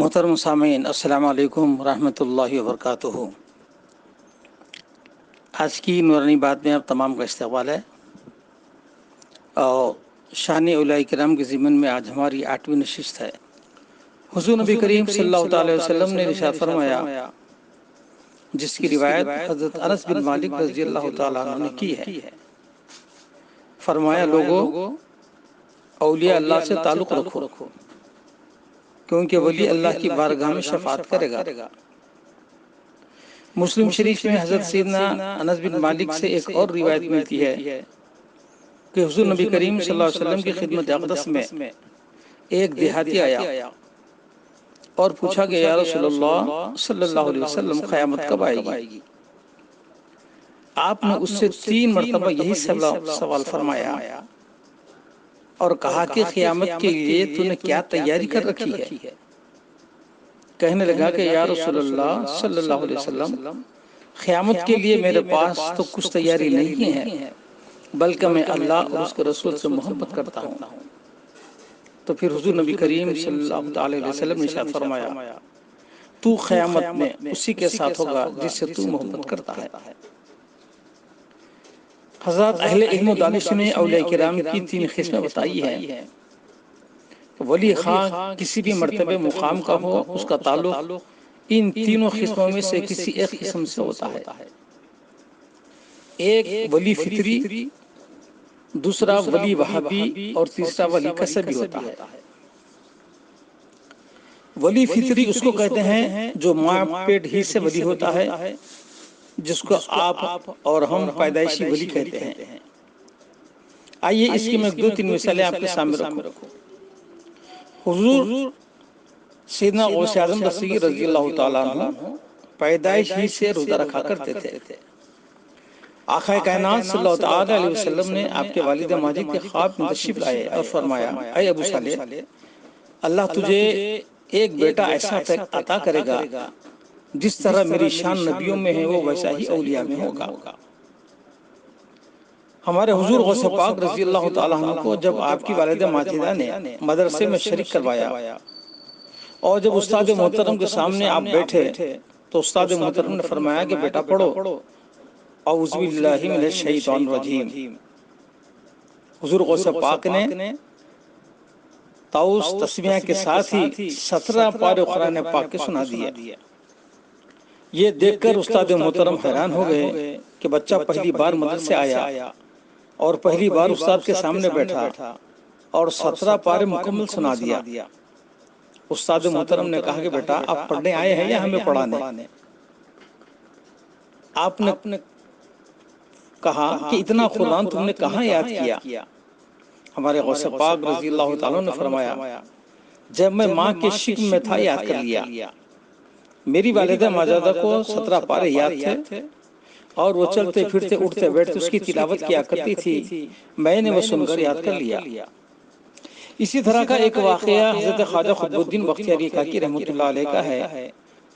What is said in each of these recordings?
محترم سامعین، السلام علیکم ورحمۃ اللہ وبرکاتہ۔ آج کی نورانی بات میں آپ تمام کا استقبال ہے اور شان اولیاء کرام کے ضمن میں آج ہماری 8ویں نشست ہے۔ حضور نبی کریم صلی اللہ تعالی وسلم نے ارشاد فرمایا، جس کی روایت حضرت انس بن مالک رضی اللہ تعالیٰ عنہ نے کی ہے، فرمایا لوگو اولیاء اللہ سے تعلق رکھو، کیونکہ ولی اللہ کی بارگاہ میں شفاعت کرے گا۔ مسلم شریف میں حضرت سیدنا انس بن مالک سے ایک اور روایت ملتی ہے کہ حضور نبی کریم صلی اللہ علیہ وسلم کی خدمت اقدس میں ایک دیہاتی آیا اور پوچھا کہ یا رسول اللہ صلی اللہ علیہ وسلم قیامت کب آئے گی؟ آپ نے اس سے 3 مرتبہ یہی سوال فرمایا اور کہا کہ قیامت کے لیے تو نے کیا تیاری کر رکھی ہے؟ کہنے لگا کہ یا رسول اللہ صلی اللہ علیہ وسلم، قیامت کے لیے میرے پاس تو کچھ تیاری نہیں ہے، بلکہ میں اللہ اور اس کے رسول سے محبت کرتا ہوں۔ تو پھر حضور نبی کریم صلی اللہ علیہ وسلم نے ارشاد فرمایا، تو قیامت میں اسی کے ساتھ ہوگا جس سے تو محبت کرتا ہے۔ حضرات اہل علم و دانش نے اولیاء کرام کی 3 قسمیں بتائی ہیں۔ ولی خواہ کسی بھی مرتبہ مقام کا ہو، اس کا تعلق ان تینوں قسموں میں سے کسی ایک قسم سے ہوتا ہے۔ ایک ولی فطری، دوسرا ولی وہابی اور تیسرا ولی کسبی ہوتا ہے۔ ولی فطری اس کو کہتے ہیں جو ماں پیٹ ہی سے ولی ہوتا ہے، جس کو آپ اور ہم پیدائشی ولی کہتے ہیں۔ آئیے اس کی میں 2-3 مثالیں آپ کے سامنے رکھوں۔ حضور سیدنا غوث اعظم دستگیر رضی اللہ تعالیٰ عنہ پیدائش ہی سے روزہ رکھا کرتے تھے۔ آقا کائنات صلی اللہ تعالیٰ علیہ وسلم نے آپ کے والد ماجد کے خواب میں تشریف لائے اور فرمایا، اے ابو صالح، اللہ تجھے ایک بیٹا ایسا عطا کرے گا جس طرح میری شان نبیوں میں ہے وہ ویسا ہی اولیاء میں ہوگا۔ ہمارے حضور غوث پاک رضی اللہ تعالیٰ عنہ کو جب آپ کی والدہ ماجدہ نے مدرسے میں شریک کروایا اور جب استاد محترم کے سامنے آپ بیٹھے تو استاد محترم نے فرمایا کہ بیٹا پڑھو اعوذ باللہ من الشیطان الرجیم۔ حضور غوث پاک نے طاؤس تسمیہ کے ساتھ ہی 17 پارے قرآن پاک کے سنا دیے۔ یہ دیکھ کر استاد محترم حیران ہو گئے کہ بچہ پہلی بار مدرسے آیا اور پہلی بار استاد کے سامنے بیٹھا اور 17 پارے مکمل سنا دیا۔ استاد محترم نے کہا کہ بیٹا آپ پڑھنے آئے ہیں یا ہمیں پڑھانے؟ آپ نے کہا کہ اتنا قرآن تم نے کہاں یاد کیا؟ ہمارے غوث پاک رضی اللہ تعالیٰ نے فرمایا، جب میں ماں کے شکم میں تھا یاد کر لیا۔ میری والدہ ماجدہ کو 17 پارے یاد تھے اور وہ چلتے پھرتے اٹھتے بیٹھتے اس کی تلاوت کیا کرتی تھی، میں نے وہ سن کر یاد کر لیا۔ اسی طرح کا ایک واقعہ حضرت خواجہ قطب الدین بختیاری کاکی رحمۃ اللہ علیہ کا ہے،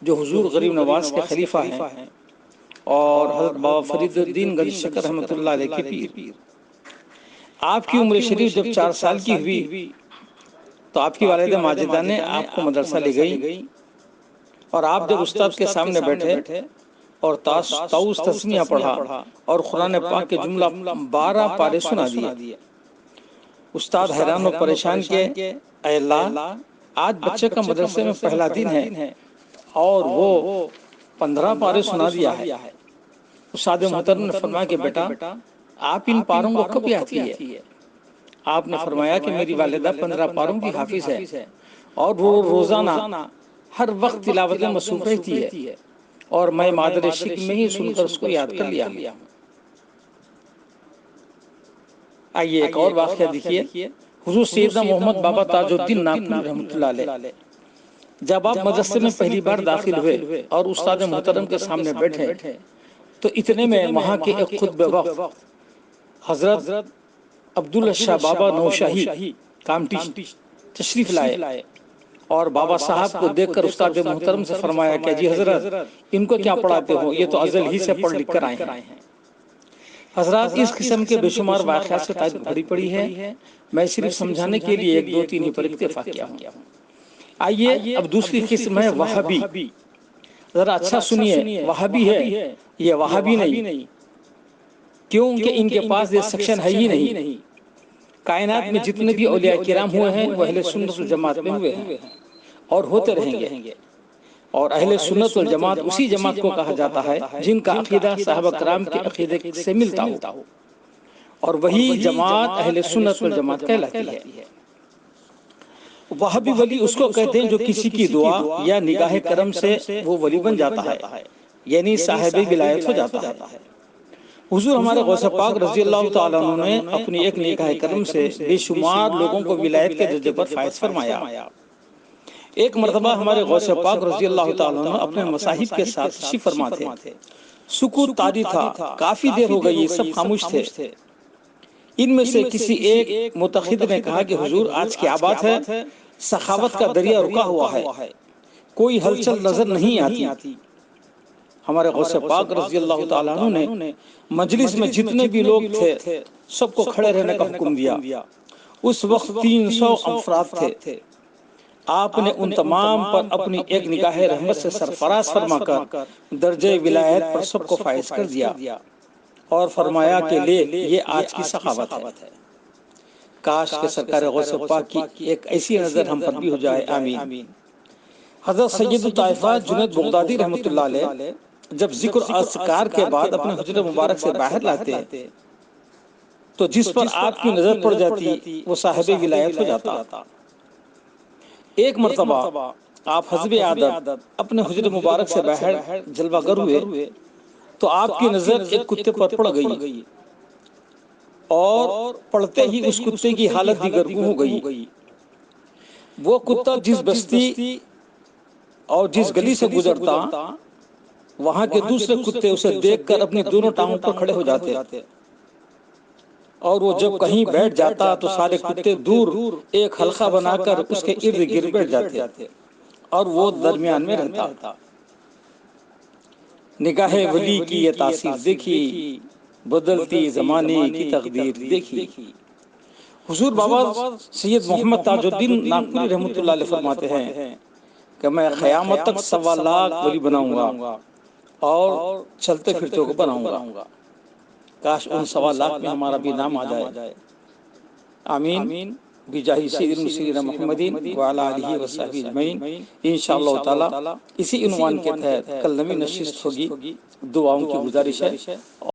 جو حضور غریب نواز کے خلیفہ ہیں اور حضرت بابا فرید الدین گنج شکر رحمۃ اللہ علیہ کے پیر۔ آپ کی عمر شریف جب 4 سال کی ہوئی تو آپ کی والدہ ماجدہ نے آپ کو مدرسہ لے گئی اور آپ جب استاد کے سامنے بیٹھے اور طاؤس تسمیہ پڑھا اور قرآن پاک کے جملہ 12 پارے سنا دیے۔ استاد حیران و پریشان کہ اے اللہ، آج بچے کا مدرسے میں پہلا دن ہے اور وہ 15 پارے سنا دیا ہے۔ استاد محترم نے فرمایا کہ بیٹا آپ ان پاروں کو کب یاد کیے؟ آپ نے فرمایا کہ میری والدہ 15 پاروں کی حافظ ہے اور وہ روزانہ ہر وقت تلاوت میں مصروف رہتی ہے اور میں مادر شکم میں ہی سن کر اس کو یاد کر لیا ہوں۔ آئیے ایک اور واقعہ دیکھیے۔ حضور سیدنا محمد بابا تاج الدین ناگپوری رحمۃ اللہ علیہ جب آپ مدرسے میں پہلی بار داخل ہوئے اور استاد محترم کے سامنے بیٹھے تو اتنے میں وہاں کے ایک خطب وقت حضرت عبداللہ شاہ بابا نوشاہی کامٹی تشریف لائے اور بابا صاحب کو دیکھ کر استاد محترم سے فرمایا کہ جی حضرت ان کو کیا پڑھاتے ہو، یہ تو ازل ہی سے پڑھ لکھ کر آئے ہیں۔ حضرات اس قسم کے بے شمار واقعات سے تاریخ بھری پڑی ہے، میں صرف سمجھانے کے لیے 1-2-3 ہی پر اکتفا کیا ہوں۔ آئیے اب دوسری قسم ہے وہابی. ذرا اچھا سنیے، وہابی ہے یہ وہابی نہیں، کیونکہ ان کے پاس یہ سیکشن ہے ہی نہیں. کائنات میں جتنے بھی اولیاء کرام ہوئے ہیں وہ اہل سنت والجماعت میں ہوئے ہیں اور ہوتے رہیں گے. اور اہل سنت والجماعت اسی جماعت کو کہا جاتا ہے جن کا عقیدہ صحابہ کرام کے عقیدے سے ملتا ہو، اور وہی جماعت اہل سنت والجماعت کہلاتی ہے. وہابی ولی اس کو کہتے ہیں جو کسی کی دعا یا نگاہ کرم سے وہ ولی بن جاتا ہے، یعنی صاحب ولایت ہو جاتا ہے. حضور ہمارے غوث پاک رضی اللہ تعالیٰ عنہ نے اپنی ایک نگاہ کرم سے بے شمار لوگوں کو ولایت کے درجے پر فائز فرمایا. ایک مرتبہ ہمارے غوث پاک رضی اللہ تعالیٰ عنہ اپنے مصاحب کے ساتھ تشریف فرما تھے. سکوت طاری تھا، کافی دیر ہو گئی، سب خاموش تھے. ان میں سے کسی ایک متخذ نے کہا کہ حضور آج کیا بات ہے؟ سخاوت کا دریا رکا ہوا ہے، کوئی ہلچل نظر نہیں آتی. ہمارے غوث پاک رضی اللہ تعالیٰ عنہ نے مجلس میں جتنے بھی لوگ تھے سب کو کھڑے رہنے کا حکم دیا. اس وقت 300 افراد تھے. آپ نے ان تمام پر اپنی ایک نگاہ رحمت سے سرفراز فرما کر درجہ ولایت پر سب کو فائز کر دیا اور فرمایا کہ لے یہ آج کی سخاوت ہے. کاش کہ سرکار غوث پاک کی ایک ایسی نظر ہم پر بھی ہو جائے، آمین. حضرت سید الطائفہ جنید بغدادی رحمۃ اللہ علیہ جب ذکر و اذکار کے بعد اپنے حجرہ مبارک سے باہر لاتے تو جس پر آپ کی نظر پڑ جاتی وہ صاحب ولایت ہو جاتا. ایک مرتبہ آپ حزب عادت اپنے حجرہ مبارک سے باہر جلوہ گر ہوئے تو آپ کی نظر ایک کتے پر پڑ گئی اور پڑتے ہی اس کتے کی حالت دیگرگوں ہو گئی. وہ کتا جس بستی اور جس گلی سے گزرتا وہاں کے دوسرے کتے اسے دیکھ کر اپنی دونوں ٹانگوں پر کھڑے ہو جاتے، اور وہ جب کہیں بیٹھ جاتا تو سارے کتے دور ایک حلقہ بنا کر اس کے ارد گرد بیٹھ جاتے اور وہ درمیان میں رہتا. نگاہ ولی کی یہ تاثیر دیکھی، بدلتی زمانے کی تقدیر دیکھی. حضور بابا سید محمد تاج الدین ناگپوری رحمۃ اللہ علیہ فرماتے ہیں کہ میں قیامت تک 1.25 لاکھ ولی بناؤں گا اور چلتے پھرتے کو بناؤں گا. کاش ان 1.25 لاکھ میں ہمارا بھی نام آ جائے. آمین. بجاہ سیدنا سیدنا محمدین وعلی آلہ وصحبہ اجمعین. انشاءاللہ تعالی اسی عنوان کے تحت کل نئی نشست ہوگی. دعاؤں کی گزارش ہے.